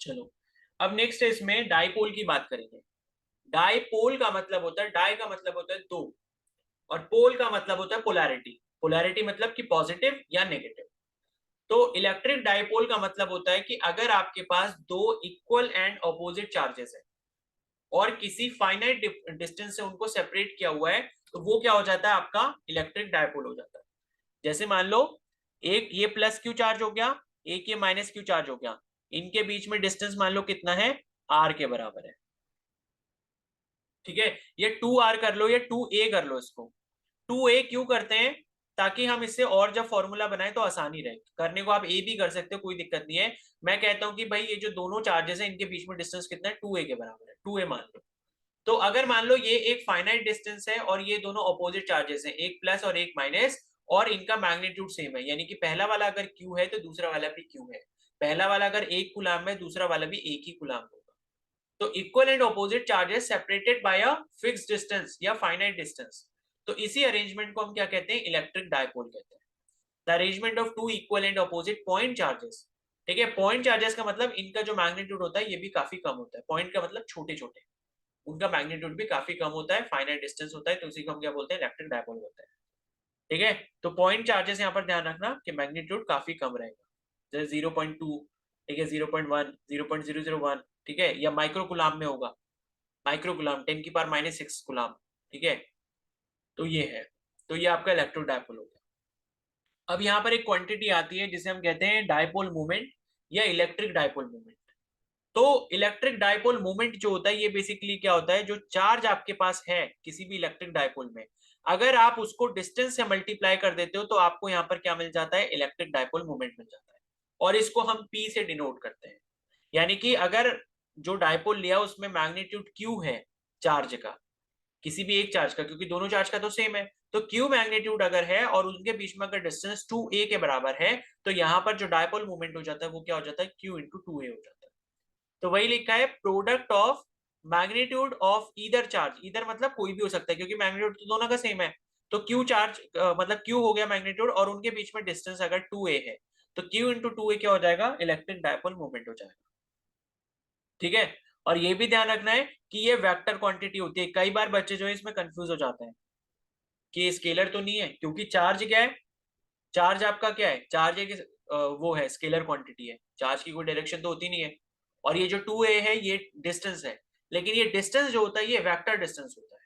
चलो, अब नेक्स्ट है इसमें डाइपोल की बात करेंगे। डाइपोल का मतलब होता है, डाई का मतलब होता है दो, और पोल का मतलब होता है पोलैरिटी। पोलैरिटी मतलब कि पॉजिटिव या नेगेटिव। तो इलेक्ट्रिक डाइपोल का मतलब होता है कि अगर आपके पास दो इक्वल एंड ऑपोजिट चार्जेस है और किसी फाइनाइट डिस्टेंस से उनको सेपरेट किया हुआ है, तो वो क्या हो जाता है, आपका इलेक्ट्रिक डाइपोल हो जाता है। जैसे मान लो एक ये प्लस क्यू चार्ज हो गया, एक ये माइनस क्यू चार्ज हो गया, इनके बीच में डिस्टेंस मान लो कितना है, आर के बराबर है। ठीक है, ये 2r कर लो या 2a कर लो, इसको 2a क्यों करते हैं, ताकि हम इससे और जब फॉर्मूला बनाए तो आसानी रहे करने को। आप a भी कर सकते हो, कोई दिक्कत नहीं है। मैं कहता हूं कि भाई ये जो दोनों चार्जेस हैं इनके बीच में डिस्टेंस कितना है, 2a के बराबर है, 2a मान लो। तो अगर मान लो ये एक फाइनाइट डिस्टेंस है और ये दोनों ऑपोजिट चार्जेस हैं, एक प्लस और एक माइनस, और इनका मैग्नीट्यूड सेम है, यानी कि पहला वाला अगर q है तो दूसरा वाला भी q है, पहला वाला अगर 1 कूलम है दूसरा वाला भी 1 ही कूलम होगा। तो equal and opposite charges separated by a fixed distance या फाइनाइट डिस्टेंस, तो इसी अरेंजमेंट को हम क्या कहते हैं, इलेक्ट्रिक डायपोल कहते हैं। The arrangement of two equal and opposite point charges. ठीक है, पॉइंट चार्जेस का मतलब इनका जो मैग्नीट्यूड होता है ये भी काफी कम होता है, पॉइंट का मतलब छोटे छोटे, उनका मैग्नीट्यूड भी काफी कम होता है, फाइनाइट डिस्टेंस होता है, तो उसी को हम क्या बोलते हैं, इलेक्ट्रिक डायपोल बोलते हैं। ठीक है, तो पॉइंट चार्जेस यहाँ पर ध्यान रखना कि मैग्नीट्यूड काफी कम रहेगा, जैसे 0.2, ठीक है, 0.1, 0.001, ठीक है, या माइक्रो कुलाम में होगा, माइक्रो कुलाम 10⁻⁻⁶ कुलाम। ठीक है, तो ये है, तो ये आपका इलेक्ट्रिक डायपोल हो गया। अब यहाँ पर एक क्वांटिटी आती है जिसे हम कहते हैं डायपोल मोमेंट या इलेक्ट्रिक डायपोल मोमेंट। तो इलेक्ट्रिक डायपोल मोमेंट जो होता है ये बेसिकली क्या होता है, जो चार्ज आपके पास है किसी भी इलेक्ट्रिक डायपोल में, अगर आप उसको डिस्टेंस से मल्टीप्लाई कर देते हो तो आपको यहाँ पर क्या मिल जाता है, इलेक्ट्रिक डायपोल मोमेंट मिल जाता है, और इसको हम P से डिनोट करते हैं। यानी कि अगर जो डायपोल लिया उसमें मैग्नीट्यूड Q है चार्ज का, किसी भी एक चार्ज का, क्योंकि दोनों चार्ज का तो सेम है, तो Q मैग्नीट्यूड अगर है और उनके बीच में अगर डिस्टेंस 2a के बराबर है, तो यहाँ पर जो डायपोल मोमेंट हो जाता है वो क्या हो जाता है, Q इंटू 2a हो जाता है। तो वही लिखा है, product of magnitude of either charge, either मतलब कोई भी हो सकता है क्योंकि मैग्नीट्यूड तो दोनों का सेम है, तो Q चार्ज मतलब Q हो गया मैग्नीट्यूड, और उनके बीच में डिस्टेंस अगर 2a है तो Q इंटू 2a क्या हो जाएगा, इलेक्ट्रिक डायपोल मोमेंट हो जाएगा। ठीक है, और ये भी ध्यान रखना है कि ये वेक्टर क्वांटिटी होती है, कई बार बच्चे जो है इसमें कंफ्यूज हो जाते हैं कि स्केलर तो नहीं है, क्योंकि चार्ज क्या है, चार्ज आपका क्या है, चार्ज एक वो है स्केलर क्वांटिटी है, चार्ज की कोई डायरेक्शन तो होती नहीं है, और ये जो 2a है ये डिस्टेंस है, लेकिन ये डिस्टेंस जो होता है ये वेक्टर डिस्टेंस होता है।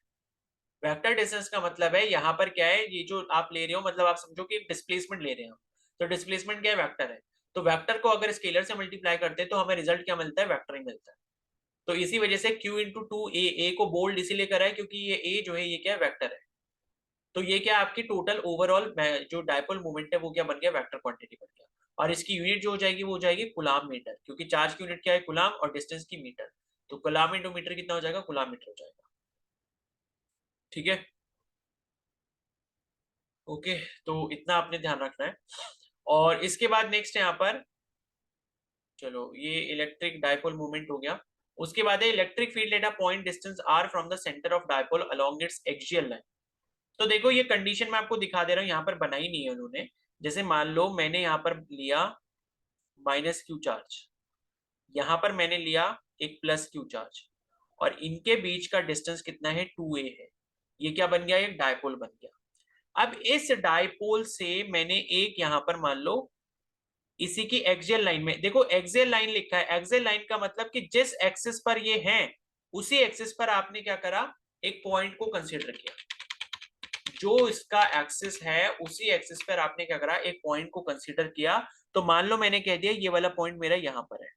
वेक्टर डिस्टेंस का मतलब है यहाँ पर क्या है, ये जो आप ले रहे हो मतलब आप समझो कि डिस्प्लेसमेंट ले रहे हो, तो डिस्प्लेसमेंट क्या है, वेक्टर है, तो वेक्टर को अगर स्केलर से मल्टीप्लाई करते हैं तो हमें रिजल्ट क्या मिलता है, वेक्टर ही मिलता है। तो इसी वजह से Q इंटू 2a, a को बोल्ड इसीलिए करा है क्योंकि ये a जो है ये क्या है, वेक्टर है। तो ये क्या आपकी टोटल ओवरऑल जो डायपोल मोमेंट है वो क्या बन गया, वेक्टर क्वांटिटी बन गया, और इसकी यूनिट जो हो जाएगी वो हो जाएगी कुलाम मीटर, क्योंकि चार्ज की यूनिट क्या है, कुलाम, और डिस्टेंस की मीटर, तो कुलाम इंटू मीटर कितना हो जाएगा, कुलाम मीटर हो जाएगा। ठीक है, ओके, तो इतना आपने ध्यान रखना है। और इसके बाद नेक्स्ट है यहाँ पर, चलो ये इलेक्ट्रिक डायपोल मोमेंट हो गया, उसके बाद है electric field at a point distance r from the centre of dipole along it's axial line. तो देखो ये कंडीशन मैं आपको दिखा दे रहा हूँ, यहाँ पर बनाई नहीं है उन्होंने, जैसे मान लो मैंने यहाँ पर लिया -q चार्ज, यहाँ पर मैंने लिया एक +q चार्ज, और इनके बीच का डिस्टेंस कितना है, 2a है, ये क्या बन गया, एक डायपोल बन गया। अब इस डायपोल से मैंने एक यहाँ पर मान लो इसी की एक्सियल लाइन में, देखो एक्सियल लाइन लिखा है, एक्सियल लाइन का मतलब कि जिस एक्सिस पर ये हैं उसी एक्सिस पर आपने क्या करा, एक पॉइंट को कंसीडर किया, जो इसका एक्सिस है उसी एक्सिस पर आपने क्या करा, एक पॉइंट को कंसीडर किया। तो मान लो मैंने कह दिया ये वाला पॉइंट मेरा यहां पर है।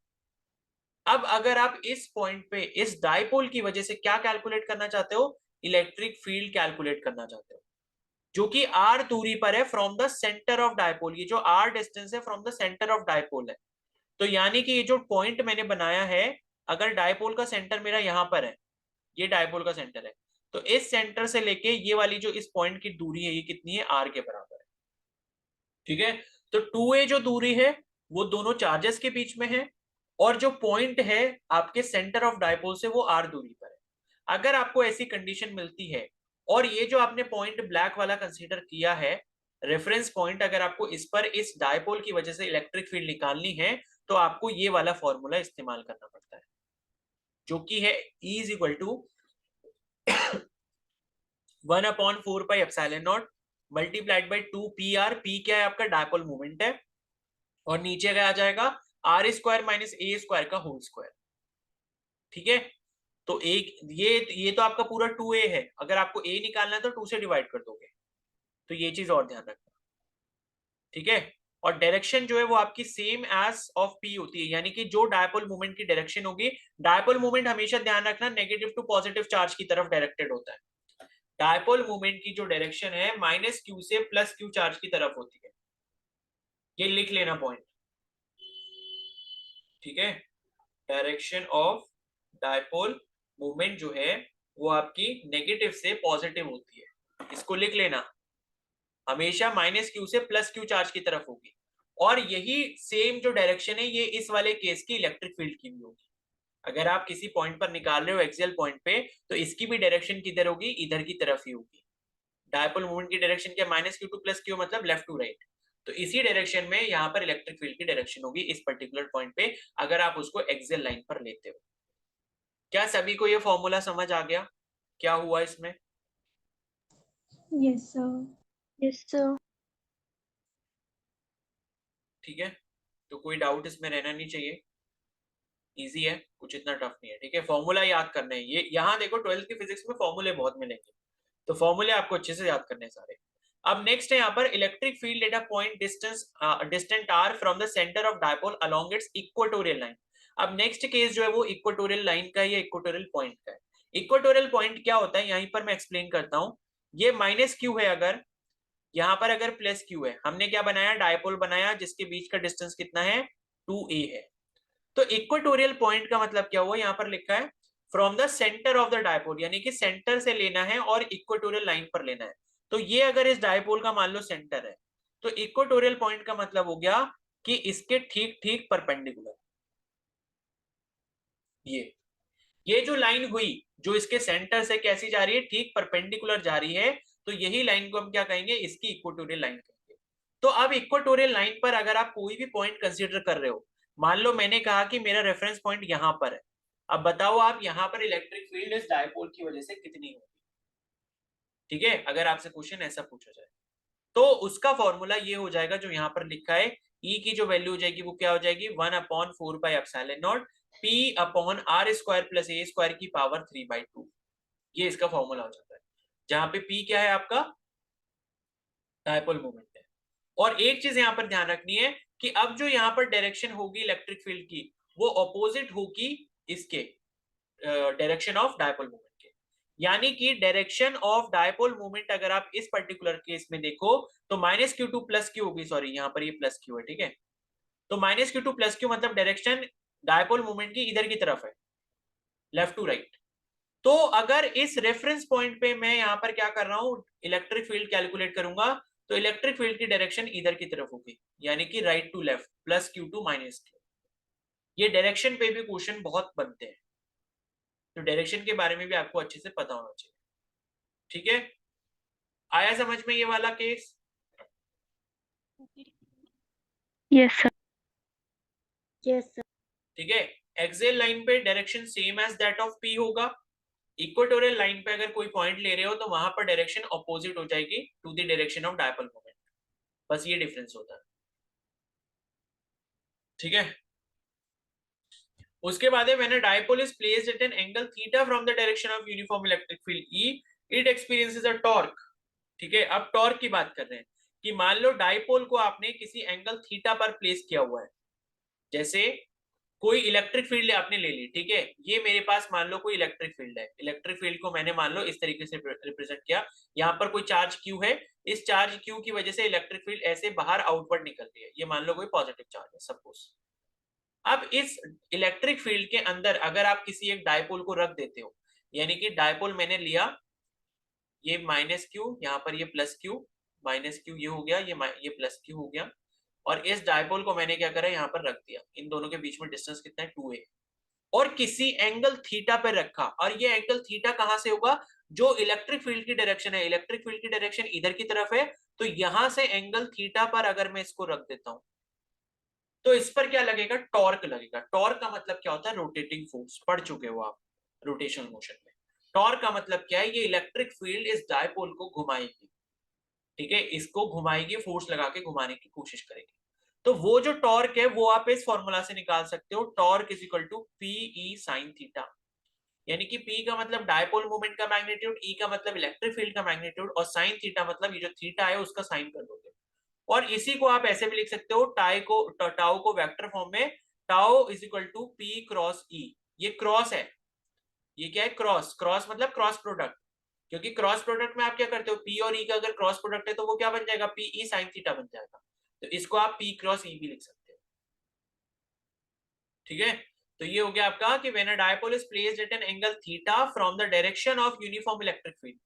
अब अगर आप इस पॉइंट पे इस डायपोल की वजह से क्या कैलकुलेट करना चाहते हो, इलेक्ट्रिक फील्ड कैलकुलेट करना चाहते हो, जो कि r दूरी पर है from the centre of dipole, ये जो r डिस्टेंस है from the centre of dipole है। तो यानी कि ये जो पॉइंट मैंने बनाया है, अगर डायपोल का सेंटर मेरा यहां पर है, ये डायपोल का सेंटर है, तो इस सेंटर से लेके ये वाली जो इस पॉइंट की दूरी है ये कितनी है, r के बराबर है। ठीक है, तो 2a जो दूरी है वो दोनों चार्जेस के बीच में है, और जो पॉइंट है आपके सेंटर ऑफ डायपोल से वो r दूरी पर है। अगर आपको ऐसी कंडीशन मिलती है, और ये जो आपने पॉइंट ब्लैक वाला कंसीडर किया है रेफरेंस पॉइंट, अगर आपको इस पर इस डायपोल की वजह से इलेक्ट्रिक फील्ड निकालनी है तो आपको ये वाला फॉर्मूला इस्तेमाल करना पड़ता है, जो कि है E is equal to 1/4πε0 multiplied by 2pr, p क्या है आपका डायपोल मोमेंट है, और नीचे क्या आ जाएगा, r square minus a square का होल स्क्वायर। ठीक है, तो एक ये तो आपका पूरा 2a है, अगर आपको a निकालना है तो 2 से डिवाइड कर दोगे, तो ये चीज और ध्यान रखना। ठीक है, और डायरेक्शन जो है वो आपकी सेम एज ऑफ पी होती है, यानी कि जो डायपोल मूवमेंट की डायरेक्शन होगी, डायपोल मूवमेंट हमेशा ध्यान रखना नेगेटिव टू पॉजिटिव चार्ज की तरफ डायरेक्टेड होता है। डायपोल मूवमेंट की जो डायरेक्शन है माइनस क्यू से प्लस क्यू चार्ज की तरफ होती है, ये लिख लेना पॉइंट, ठीक है। डायरेक्शन ऑफ डायपोल मूवमेंट जो है वो आपकी नेगेटिव से पॉजिटिव होती है, इसको लिख लेना, हमेशा माइनस क्यू से प्लस क्यू चार्ज की तरफ होगी। और यही सेम जो डायरेक्शन है ये इस वाले केस की इलेक्ट्रिक फील्ड की भी होगी। अगर आप किसी पॉइंट पर निकाल रहे हो एक्सियल पॉइंट पे, तो इसकी भी डायरेक्शन किधर होगी, इधर की तरफ ही होगी। डायपोल मूवमेंट की डायरेक्शन क्या, minus Q two plus Q मतलब लेफ्ट टू राइट, तो इसी डायरेक्शन में यहाँ पर इलेक्ट्रिक फील्ड की डायरेक्शन होगी इस पर्टिकुलर पॉइंट पे, अगर आप उसको एक्सियल लाइन पर लेते हो। क्या सभी को ये फॉर्मूला समझ आ गया, क्या हुआ इसमें? Yes, sir. Yes, sir. ठीक है, तो कोई डाउट इसमें रहना नहीं चाहिए, इजी है, कुछ इतना टफ नहीं है, ठीक है। फॉर्मूला याद करना है, ये यहाँ देखो 12th की फिजिक्स में फॉर्मूले बहुत मिलेंगे, तो फॉर्मूले आपको अच्छे से याद करने हैं सारे। अब नेक्स्ट है यहाँ पर electric field at a point distant R from the centre of dipole along its equatorial line. अब नेक्स्ट केस जो है वो इक्वेटोरियल लाइन का है या इक्वेटोरियल पॉइंट का है। इक्वेटोरियल पॉइंट क्या होता है, यहीं पर मैं एक्सप्लेन करता हूँ। ये माइनस क्यू है, अगर यहाँ पर अगर प्लस क्यू है, हमने क्या बनाया, डायपोल बनाया जिसके बीच का डिस्टेंस कितना है, 2a है। तो इक्वेटोरियल पॉइंट का मतलब क्या हुआ, यहाँ पर लिखा है from the centre of the dipole, यानी कि सेंटर से लेना है और इक्वेटोरियल लाइन पर लेना है। तो ये अगर इस डायपोल का मान लो सेंटर है, तो इक्वेटोरियल पॉइंट का मतलब हो गया कि इसके ठीक ठीक परपेंडिकुलर, ये जो लाइन हुई जो इसके सेंटर से कैसी जा रही है, ठीक परपेंडिकुलर जा रही है, तो यही लाइन को हम क्या कहेंगे, इसकी इक्वेटोरियल लाइन कहेंगे। तो अब इक्वेटोरियल लाइन पर अगर आप कोई भी पॉइंट कंसीडर कर रहे हो, मान लो मैंने कहा कि मेरा रेफरेंस पॉइंट यहां पर है, अब बताओ आप यहाँ पर इलेक्ट्रिक फील्ड इस डायपोल की वजह से कितनी होगी, ठीक है। अगर आपसे क्वेश्चन ऐसा पूछा जाए तो उसका फॉर्मूला ये हो जाएगा जो यहाँ पर लिखा है, ई की जो वैल्यू हो जाएगी वो क्या हो जाएगी, 1/4 P upon R square plus A square की पावर 3/2, ये इसका फॉर्मूला हो जाता है, जहां पे पी क्या है आपका, डायपोल मोमेंट है। और एक चीज यहां पर ध्यान रखनी है कि अब जो यहाँ पर डायरेक्शन होगी इलेक्ट्रिक फील्ड की, वो ऑपोजिट होगी इसके डायरेक्शन ऑफ डायपोल मोमेंट के, यानी कि डायरेक्शन ऑफ डायपोल मोमेंट अगर आप इस पर्टिकुलर केस में देखो तो minus Q two plus Q होगी, सॉरी यहाँ पर ये प्लस क्यू है, ठीक है। तो minus Q two plus Q मतलब डायरेक्शन डायपोल मोमेंट की इधर की तरफ है, लेफ्ट टू राइट। तो अगर इस रेफरेंस पॉइंट पे मैं यहाँ पर क्या कर रहा हूँ, इलेक्ट्रिक फील्ड कैलकुलेट करूंगा, तो इलेक्ट्रिक फील्ड की डायरेक्शन इधर की तरफ होगी, यानी कि right to left, plus Q two minus Q. ये डायरेक्शन पे भी क्वेश्चन बहुत बनते हैं, तो डायरेक्शन के बारे में भी आपको अच्छे से पता होना चाहिए, ठीक है। आया समझ में ये वाला case? Yes, sir. Yes, sir. ठीक है, एक्सियल लाइन पे direction same as that of P होगा, इक्वेटोरियल लाइन पे अगर कोई पॉइंट ले रहे हो तो वहां पर डायरेक्शन ऑपोजिट हो जाएगी to the direction of dipole moment, बस ये डिफरेंस होता है, ठीक है। उसके बाद है when a dipole is placed at an angle theta from the direction of uniform electric field E, it experiences a torque, ठीक है। अब टॉर्क की बात कर रहे हैं कि मान लो डायपोल को आपने किसी एंगल थीटा पर प्लेस किया हुआ है, जैसे कोई इलेक्ट्रिक फील्ड आपने ले ली, ठीक है। ये मेरे पास मान लो कोई इलेक्ट्रिक फील्ड है, इलेक्ट्रिक फील्ड को मैंने मान लो इस तरीके से रिप्रेजेंट किया, यहाँ पर कोई चार्ज क्यू है, इस चार्ज क्यू की वजह से इलेक्ट्रिक फील्ड ऐसे बाहर आउटवर्ड निकल रही है, ये मान लो कोई पॉजिटिव चार्ज है सपोज। अब इस इलेक्ट्रिक फील्ड के अंदर अगर आप किसी एक डायपोल को रख देते हो, यानी कि डायपोल मैंने लिया, ये माइनस क्यू, यहाँ पर ये प्लस क्यू, माइनस क्यू ये हो गया, ये प्लस क्यू हो गया, और इस डायपोल को मैंने क्या करा, यहाँ पर रख दिया, इन दोनों के बीच में डिस्टेंस कितना है, 2a, और किसी एंगल थीटा पर रखा, और ये एंगल थीटा कहां से होगा, जो इलेक्ट्रिक फील्ड की डायरेक्शन है, इलेक्ट्रिक फील्ड की डायरेक्शन इधर की तरफ है, तो यहां से एंगल थीटा पर अगर मैं इसको रख देता हूं तो इस पर क्या लगेगा, टॉर्क लगेगा। टॉर्क का मतलब क्या होता है, रोटेटिंग फोर्स, पढ़ चुके हो आप रोटेशनल मोशन में। टॉर्क का मतलब क्या है, ये इलेक्ट्रिक फील्ड इस डायपोल को घुमाएगी, ठीक है, इसको घुमाएगी, फोर्स लगा के घुमाने की कोशिश करेगी। तो वो जो टॉर्क है वो आप इस फॉर्मूला से निकाल सकते हो, torque is equal to P E sine theta, यानी कि P का मतलब डायपोल मोमेंट का मैग्नीट्यूड, E का मतलब इलेक्ट्रिक फील्ड का मैग्नीट्यूड, और साइन थीटा मतलब ये जो थीटा है उसका साइन कर दोगे, और इसी को आप ऐसे भी लिख सकते हो, टाउ को वेक्टर फॉर्म में, tau is equal to P cross E. ये क्रॉस है, ये क्या है, क्रॉस, क्रॉस मतलब क्रॉस प्रोडक्ट, क्योंकि क्रॉस प्रोडक्ट में आप क्या करते हो, पी और ई का अगर क्रॉस प्रोडक्ट है तो वो क्या बन जाएगा, पी ई साइन थीटा बन जाएगा, तो इसको आप पी क्रॉस ई भी लिख सकते हो। ठीक है, तो ये हो गया आपका कि when a dipole is placed at an angle theta from the direction of uniform electric field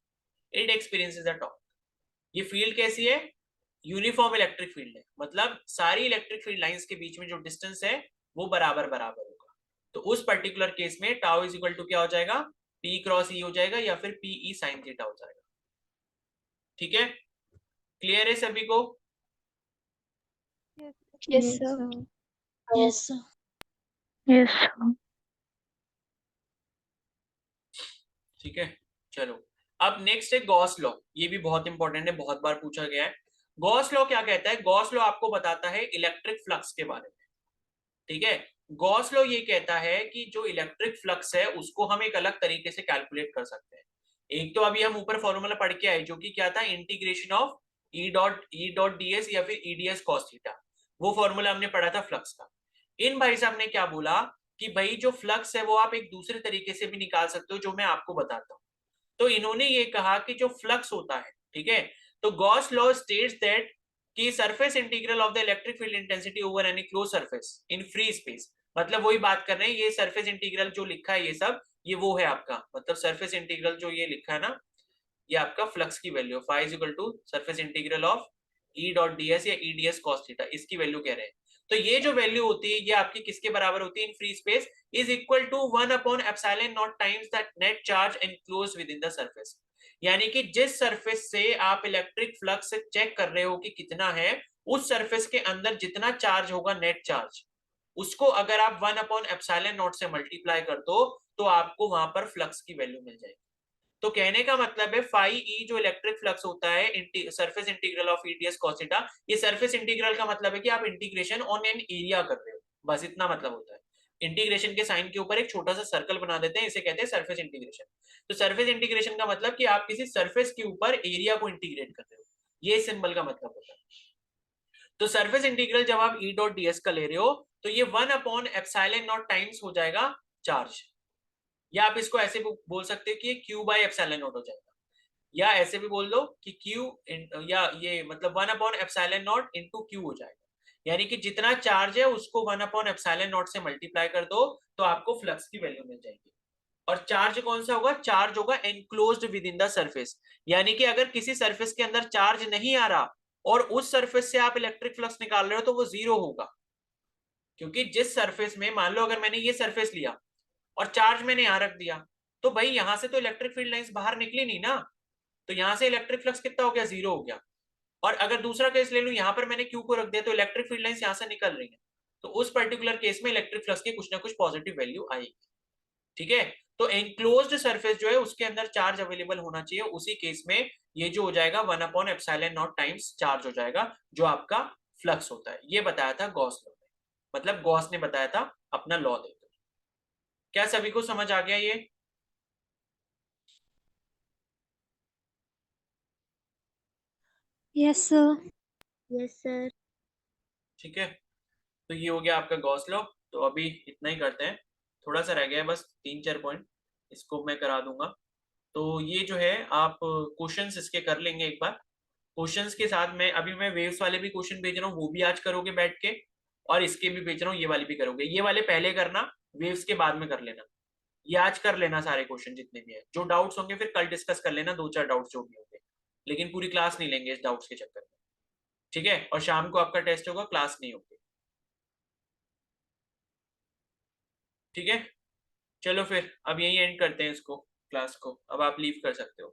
it experiences a torque. ये फील्ड कैसी है, यूनिफॉर्म इलेक्ट्रिक फील्ड है, मतलब सारी इलेक्ट्रिक फील्ड लाइंस के बीच में जो डिस्टेंस है वो बराबर बराबर होगा। तो उस पर्टिकुलर केस में टाउ इज इक्वल टू क्या हो जाएगा, पी क्रॉस ई हो जाएगा या फिर पी ई साइन थीटा हो जाएगा। ठीक है, क्लियर है सभी को? Yes, Yes, sir. sir. Yes, sir. Yes, sir. ठीक है, चलो अब नेक्स्ट है गॉस लॉ। ये भी बहुत इंपॉर्टेंट है, बहुत बार पूछा गया है। गॉस लॉ क्या कहता है, गॉस लॉ आपको बताता है इलेक्ट्रिक फ्लक्स के बारे में। ठीक है, गॉस लॉ ये कहता है कि जो इलेक्ट्रिक फ्लक्स है उसको हम एक अलग तरीके से कैलकुलेट कर सकते हैं। एक तो अभी हम ऊपर फॉर्मूला पढ़ के आए जो कि क्या था, integration of E dot D S या फिर ईडीएस कॉस थीटा, वो फॉर्मूला हमने पढ़ा था फ्लक्स का। इन भाई साहब ने क्या बोला कि भाई जो फ्लक्स है वो आप एक दूसरे तरीके से भी निकाल सकते हो, जो मैं आपको बताता हूँ। तो इन्होंने ये कहा कि जो फ्लक्स होता है, ठीक है, तो गॉस लॉ स्टेट्स दैट कि surface integral of the electric field intensity over any close surface in free space, मतलब वही बात कर रहे हैं, ये सरफेस इंटीग्रल जो लिखा है ये सब, ये वो है आपका, मतलब सरफेस इंटीग्रल जो ये लिखा है ना, ये आपका फ्लक्स की value, phi is equal to surface integral of E dot D S या E D S cos theta, इसकी वैल्यू कह रहे हैं। तो ये जो वैल्यू होती है ये आपकी किसके बराबर होती है in free space, is equal to 1 upon epsilon naught times that net charge enclosed within the surface. यानी कि जिस सरफेस से आप इलेक्ट्रिक फ्लक्स चेक कर रहे हो कि कितना है, उस सरफेस के अंदर जितना चार्ज होगा नेट चार्ज, उसको अगर आप 1 अपॉन एप्सिलॉन नॉट से मल्टीप्लाई कर दो तो आपको वहां पर फ्लक्स की वैल्यू मिल जाएगी। तो कहने का मतलब है फाई ई जो इलेक्ट्रिक फ्लक्स होता है surface integral of EDS cos theta, ये सरफेस इंटीग्रल का मतलब है कि आप इंटीग्रेशन ऑन एन एरिया कर रहे हो, बस इतना मतलब होता है। इंटीग्रेशन के साइन के ऊपर एक छोटा सा सर्कल बना देते हैं, इसे कहते हैं सरफेस इंटीग्रेशन। तो सरफेस इंटीग्रेशन का मतलब कि आप किसी सरफेस के ऊपर एरिया को इंटीग्रेट कर रहे हो, ये सिंबल का मतलब होता है। तो सरफेस इंटीग्रल जब आप ई डॉट डीएस का ले रहे हो तो ये 1 अपॉन एप्सिलॉन नॉट टाइम्स हो जाएगा चार्ज, या आप इसको ऐसे बोल सकते हैं कि क्यू बाय एप्सिलॉन नॉट हो जाएगा, या ऐसे भी बोल दो कि क्यू या ये मतलब 1 upon epsilon not into Q हो जाएगा। यानी कि जितना चार्ज है उसको 1 अपॉन एप्सिलॉन नॉट से मल्टीप्लाई कर दो तो आपको फ्लक्स की वैल्यू मिल जाएगी। और चार्ज कौन सा होगा, चार्ज होगा enclosed within the surface. यानी कि अगर किसी सरफेस के अंदर चार्ज नहीं आ रहा और उस सरफेस से आप इलेक्ट्रिक फ्लक्स निकाल रहे हो तो वो जीरो होगा, क्योंकि जिस सरफेस में, मान लो अगर मैंने ये सरफेस लिया और चार्ज मैंने यहां रख दिया, तो भाई यहां से तो इलेक्ट्रिक फील्ड लाइंस बाहर निकली नहीं ना, तो यहां से इलेक्ट्रिक फ्लक्स कितना हो गया, जीरो हो गया। और अगर दूसरा केस ले लूं, यहां पर मैंने क्यू को रख दिया तो इलेक्ट्रिक फील्ड लाइंस यहां से निकल रही है, तो उस पर्टिकुलर केस में इलेक्ट्रिक फ्लक्स की कुछ ना कुछ पॉजिटिव वैल्यू आएगी। ठीक है, तो एनक्लोज्ड सरफेस जो है उसके अंदर चार्ज अवेलेबल होना चाहिए, उसी केस में ये जो हो जाएगा 1 upon epsilon naught times charge हो जाएगा, जो आपका फ्लक्स होता है। ये बताया था गॉस लॉ ने, मतलब गॉस ने बताया था अपना लॉ देकर। क्या सभी को समझ आ गया ये? Yes, sir. Yes, sir. ठीक है, तो ये हो गया आपका गॉस लॉ। तो अभी इतना ही करते हैं, थोड़ा सा रह गया है बस 3-4 पॉइंट, इसको मैं करा दूंगा। तो ये जो है आप क्वेश्चंस इसके कर लेंगे एक बार। क्वेश्चंस के साथ में अभी मैं वेव्स वाले भी क्वेश्चन भेज रहा हूँ, वो भी आज करोगे बैठ के, और इसके भी भेज रहा हूँ, ये वाले भी करोगे। ये वाले पहले करना, वेव्स के बाद में कर लेना। ये आज कर लेना सारे क्वेश्चन जितने भी है, जो डाउट्स होंगे फिर कल डिस्कस कर लेना, 2-4 डाउट्स जो भी होंगे, लेकिन पूरी क्लास नहीं लेंगे इस डाउट्स के चक्कर में। ठीक है, और शाम को आपका टेस्ट होगा, क्लास नहीं होगी। ठीक है, चलो फिर अब यही एंड करते हैं इसको, क्लास को। अब आप लीव कर सकते हो।